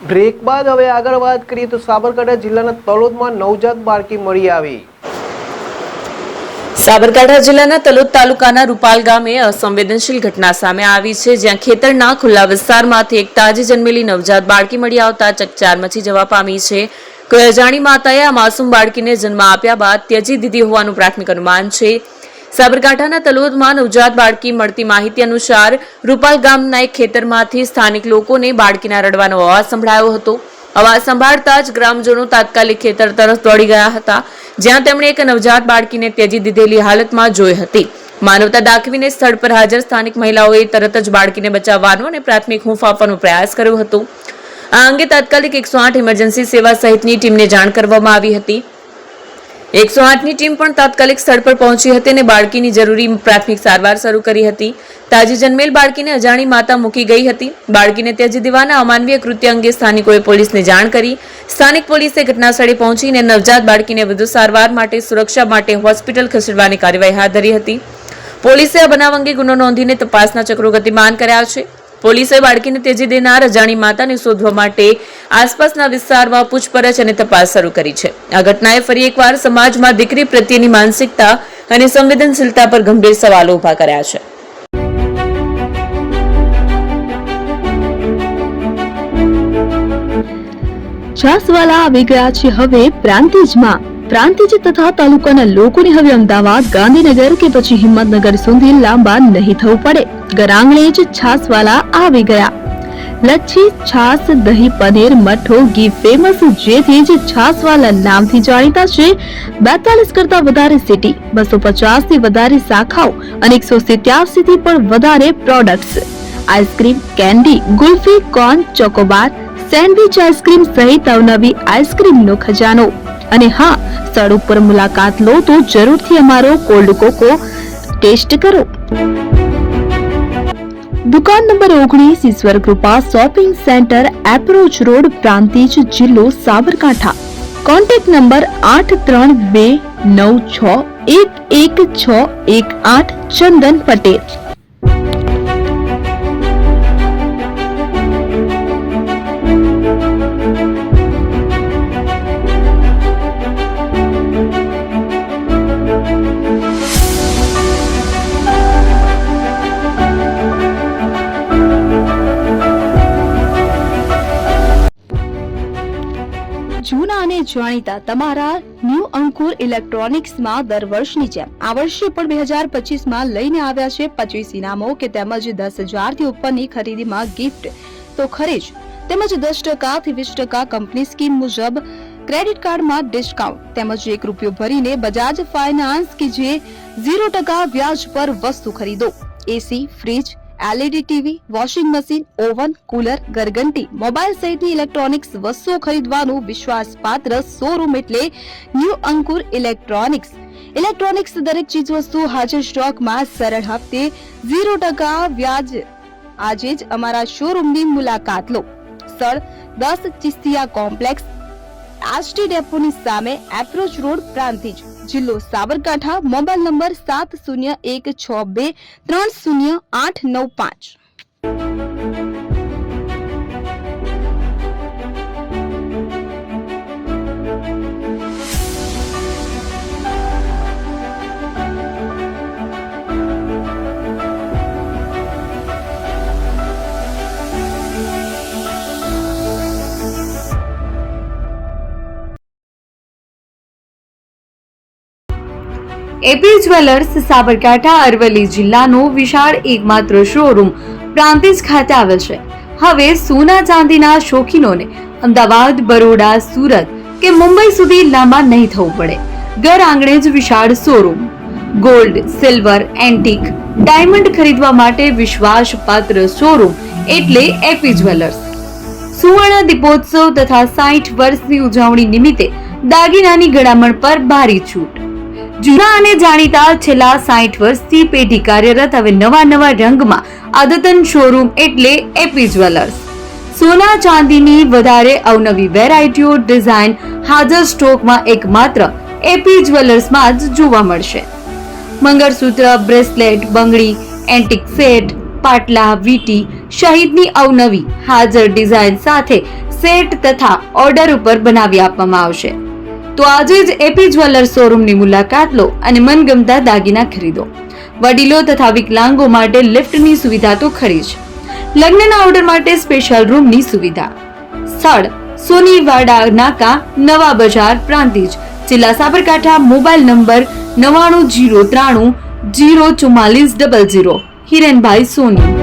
Break બાદ હવે આગળ વાત કરીએ તો સાબરકાંઠા જિલ્લાના તલોદમાં નવજાત બાળકી મળી આવી। સાબરકાંઠા જિલ્લાના તલોદ તાલુકાના રૂપાલ ગામે અસંવેદનશીલ ઘટના સામે આવી છે, જ્યાં ખેતરના ખુલ્લા વિસ્તારમાંથી એક તાજી જન્મેલી નવજાત બાળકી મળી આવતા ચકચાર મચી જવા પામી છે। કોઈ અજાણી માતાએ આ માસૂમ બાળકીને જન્મ આપ્યા બાદ ત્યજી દીધી હોવાનું પ્રાથમિક અનુમાન છે। સાબરકાંઠાના તલોદમાં નવજાત બાળકી મળતી માહિતી અનુસાર રૂપાલ ગામના એક ખેતરમાંથી સ્થાનિક લોકોને બાળકીના રડવાનો અવાજ સંભળાયો હતો। અવાજ સંભાળતા જ ગ્રામજનો તાત્કાલિક ખેતર તરફ દોડી ગયા હતા, જ્યાં તેમણે એક નવજાત બાળકીને ત્યજી દીધેલી હાલતમાં જોઈ હતી। માનવતા દાખવીને સ્થળ પર હાજર સ્થાનિક મહિલાઓએ તરત જ બાળકીને બચાવવાનો અને પ્રાથમિક હૂંફ આપવાનો પ્રયાસ કર્યો હતો। આ અંગે તાત્કાલિક 108 ઇમરજન્સી સેવા સહિતની ટીમને જાણ કરવામાં આવી હતી। 108ની ટીમ પણ તાત્કાલિક સ્થળ પર પહોંચી હતી અને બાળકીની જરૂરી પ્રાથમિક સારવાર શરૂ કરી હતી। તાજી જન્મેલ બાળકીને અજાણી માતા મૂકી ગઈ હતી। બાળકીને ત્યજી દેવાના અમાનવીય કૃત્ય અંગે સ્થાનિકોએ પોલીસને જાણ કરી। સ્થાનિક પોલીસે ઘટનાસ્થળે પહોંચીને નવજાત બાળકીને વધુ સારવાર માટે સુરક્ષા માટે હોસ્પિટલ ખસેડવાની કાર્યવાહી હાથ ધરી હતી। પોલીસે આ બનાવ અંગે ગુનો નોંધીને તપાસના ચક્રો ગતિમાન કર્યા છે। પોલીસે બાળકીને ત્યજી દેનાર અજાણી માતાને શોધવા માટે આસપાસના વિસ્તારમાં પૂછપરછ અને તપાસ શરૂ કરી છે। આ ઘટનાએ ફરી એકવાર સમાજમાં દીકરી પ્રત્યેની માનસિકતા અને સંવેદનશીલતા પર ગંભીર સવાલો ઉભા કર્યા છે। છાસવાલા આવી ગયા છે હવે પ્રાંતિજમાં। પ્રાંતિજ તથા તાલુકાના લોકોને હવે અમદાવાદ, ગાંધીનગર કે પછી હિંમતનગર સુધી લાંબા નહીં થવું પડે। ઘર આંગણે જ છાસવાલા આવી ગયા। લચ્છી, છાસ, દહીં, પનીર, મઠો, ઘી ફેમસ, જેથી જ છાસવાલા નામથી જાણીતા છે। 42 કરતા વધારે સિટી, 250 થી વધારે શાખાઓ અને 187 થી પણ વધારે products. Ice cream, candy, kulfi, corn, Chocobar, sandwich ice cream સહિત અવનવી આઈસ્ક્રીમનો ખજાનો। અને હા, સ્થળ ઉપર મુલાકાત લો તો જરૂરથી અમારો કોલ્ડ કોકો ટેસ્ટ કરો। દુકાન number 19, Ishwar Krupa shopping centre, approach road, Prantij, જિલ્લો સાબરકાંઠા। Contact number 8326111618 Chandan Patel. જૂના અને જાણીતા તમારા ન્યૂ અંકુર ઇલેક્ટ્રોનિક્સમાં દર વર્ષની જેમ આ વર્ષે પણ 2025માં લઈને આવ્યા છે 25 ઇનામો કે તેમજ 10,000 થી ઉપરની ખરીદીમાં ગિફ્ટ તો ખરી જ, તેમજ 10% થી 20% કંપની સ્કીમ મુજબ ક્રેડિટ કાર્ડમાં ડિસ્કાઉન્ટ, તેમજ 1 રૂપિયો ભરીને બજાજ ફાઇનાન્સ કે જે 0% વ્યાજ પર વસ્તુ ખરીદો। AC, fridge, LED TV, washing machine, oven, cooler, ગરગંટી, મોબાઈલ સહિતની ઇલેક્ટ્રોનિક્સ વસ્તુઓ ખરીદવાનું વિશ્વાસપાત્ર શોરૂમ એટલે ન્યૂ અંકુર ઇલેક્ટ્રોનિક્સ। ઇલેક્ટ્રોનિક્સ દરેક ચીજ વસ્તુ હાજર સ્ટોકમાં, સરળ હપ્તે, 0% વ્યાજ। આજે જ અમારા શોરૂમની મુલાકાત લો। સ્થળ 10 ચિસ્તિયા કોમ્પ્લેક્સ, આરટી ડેપોની સામે, એપ્રોચ રોડ, પ્રાંતિજ, જિલ્લો Sabarkantha. Mobile number 7012630895। AP jewellers Sabarkantha Aravalli જિલ્લાનો વિશાળ એકમાત્ર શોરૂમ પ્રાંતિજ ખાતે આવેલ છે। હવે સોના ચાંદીના શોખીનોને અમદાવાદ, બરોડા, સુરત કે મુંબઈ સુધી લાંબા નહીં થવું પડે। ઘર આંગણે જ વિશાળ showroom. Gold, silver, antique, diamond ખરીદવા માટે વિશ્વાસપાત્ર શોરૂમ એટલે એપી જ્વેલર્સ। સુવર્ણ દીપોત્સવ તથા 60 વર્ષની ઉજવણી નિમિત્તે દાગીનાની ગળામણ પર ભારી છૂટ। જૂના અને જાણીતા છેલ્લા 60 વર્ષથી પેઢી કાર્યરત હવે નવા રંગમાં અદ્યતન શોરૂમ એટલે એપી જ્વેલર્સ। સોના ચાંદીની વધારે અવનવી વેરાયટીઓ, ડિઝાઇન હાજર સ્ટોકમાં એકમાત્ર એપી જ્વેલર્સમાં જ જોવા મળશે। મંગળસૂત્ર, બ્રેસલેટ, બંગડી, એન્ટિક સેટ, પાટલા, વીટી સહિતની અવનવી હાજર ડિઝાઇન સાથે સેટ તથા ઓર્ડર ઉપર બનાવી આપવામાં આવશે. તો આજે જ એપી જ્વેલર્સ શોરૂમની મુલાકાત લો અને મનગમતા દાગીના ખરીદો. વડીલો તથા વિકલાંગો માટે લિફ્ટની સુવિધા તો ખરી જ. લગ્નના ઓર્ડર માટે સ્પેશિયલ રૂમની સુવિધા. સ્થળ સોનીવાડા નાકા, નવા બજાર, પ્રાંતિજ, જિલ્લા સાબરકાંઠા. Mobile number 9903304400. હિરેનભાઈ સોની.